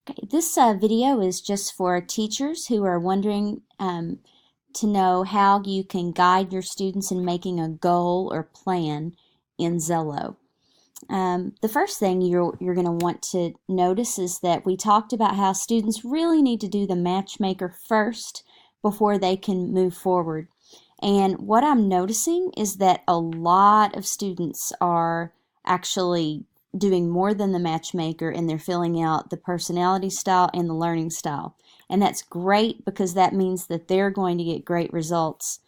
Okay, this video is just for teachers who are wondering to know how you can guide your students in making a goal or plan in Xello. The first thing you're going to want to notice is that we talked about how students really need to do the matchmaker first before they can move forward. And what I'm noticing is that a lot of students are actually doing more than the matchmaker, and they're filling out the personality style and the learning style. And that's great because that means that they're going to get great results.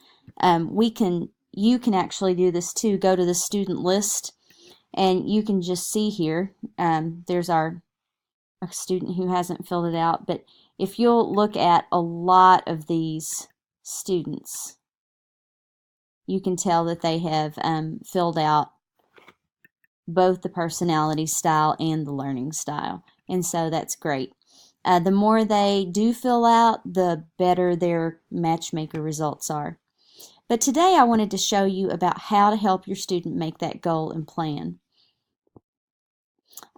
You can actually do this too. Go to the student list and you can just see here, there's our student who hasn't filled it out. But if you'll look at a lot of these students, you can tell that they have filled out both the personality style and the learning style. And so that's great. The more they do fill out, the better their matchmaker results are. But today I wanted to show you about how to help your student make that goal and plan.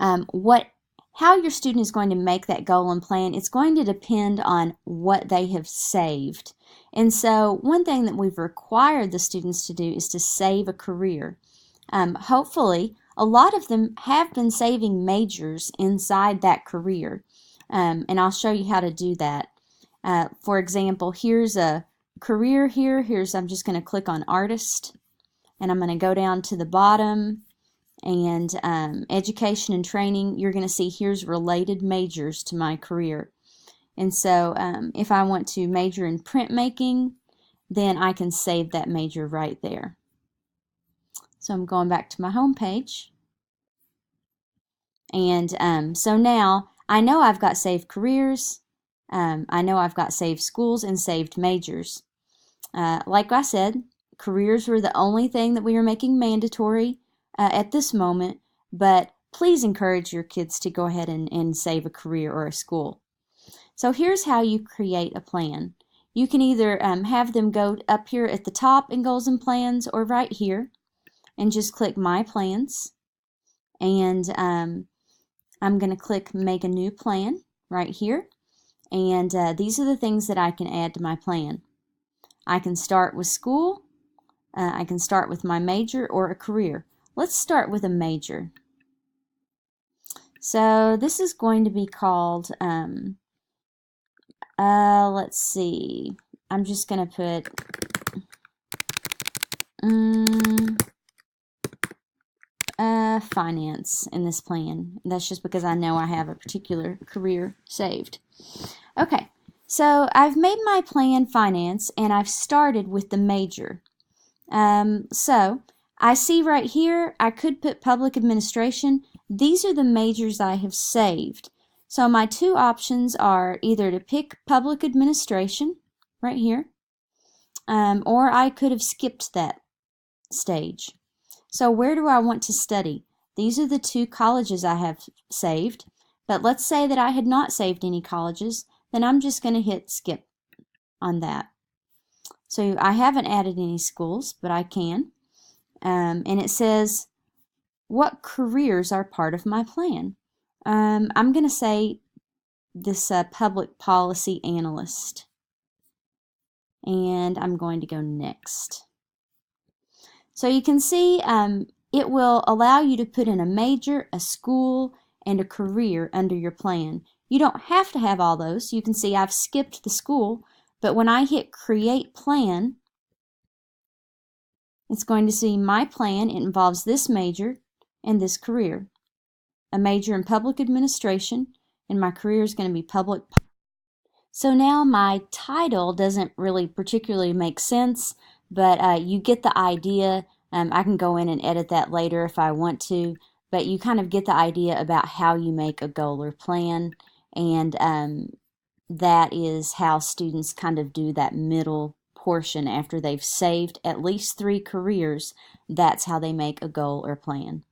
How your student is going to make that goal and plan, it's going to depend on what they have saved. And so one thing that we've required the students to do is to save a career. Hopefully, a lot of them have been saving majors inside that career. And I'll show you how to do that. For example, here's a career here. I'm just going to click on artist, and I'm going to go down to the bottom, and education and training. You're going to see here's related majors to my career. And so if I want to major in printmaking, then I can save that major right there. So I'm going back to my home page. And so now I know I've got saved careers, I know I've got saved schools and saved majors. Like I said, careers were the only thing that we were making mandatory at this moment, but please encourage your kids to go ahead and save a career or a school. So here's how you create a plan. You can either have them go up here at the top in goals and plans, or right here and just click my plans, and I'm going to click make a new plan right here, and these are the things that I can add to my plan. I can start with school, I can start with my major or a career. Let's start with a major. So this is going to be called, let's see, I'm just going to put finance in this plan. That's just because I know I have a particular career saved. Okay, so I've made my plan finance, and I've started with the major. So I see right here I could put public administration. These are the majors I have saved. So my two options are either to pick public administration right here, or I could have skipped that stage. So where do I want to study? These are the two colleges I have saved, but let's say that I had not saved any colleges, then I'm just going to hit skip on that. So I haven't added any schools, but I can. And it says, what careers are part of my plan? I'm going to say this public policy analyst. And I'm going to go next. So you can see it will allow you to put in a major, a school, and a career under your plan. You don't have to have all those. You can see I've skipped the school, but when I hit create plan, it's going to see my plan. It involves this major and this career. A major in public administration, and my career is going to be public. So now my title doesn't really particularly make sense, but you get the idea. I can go in and edit that later if I want to, but you kind of get the idea about how you make a goal or plan, and that is how students kind of do that middle portion after they've saved at least 3 careers. That's how they make a goal or plan.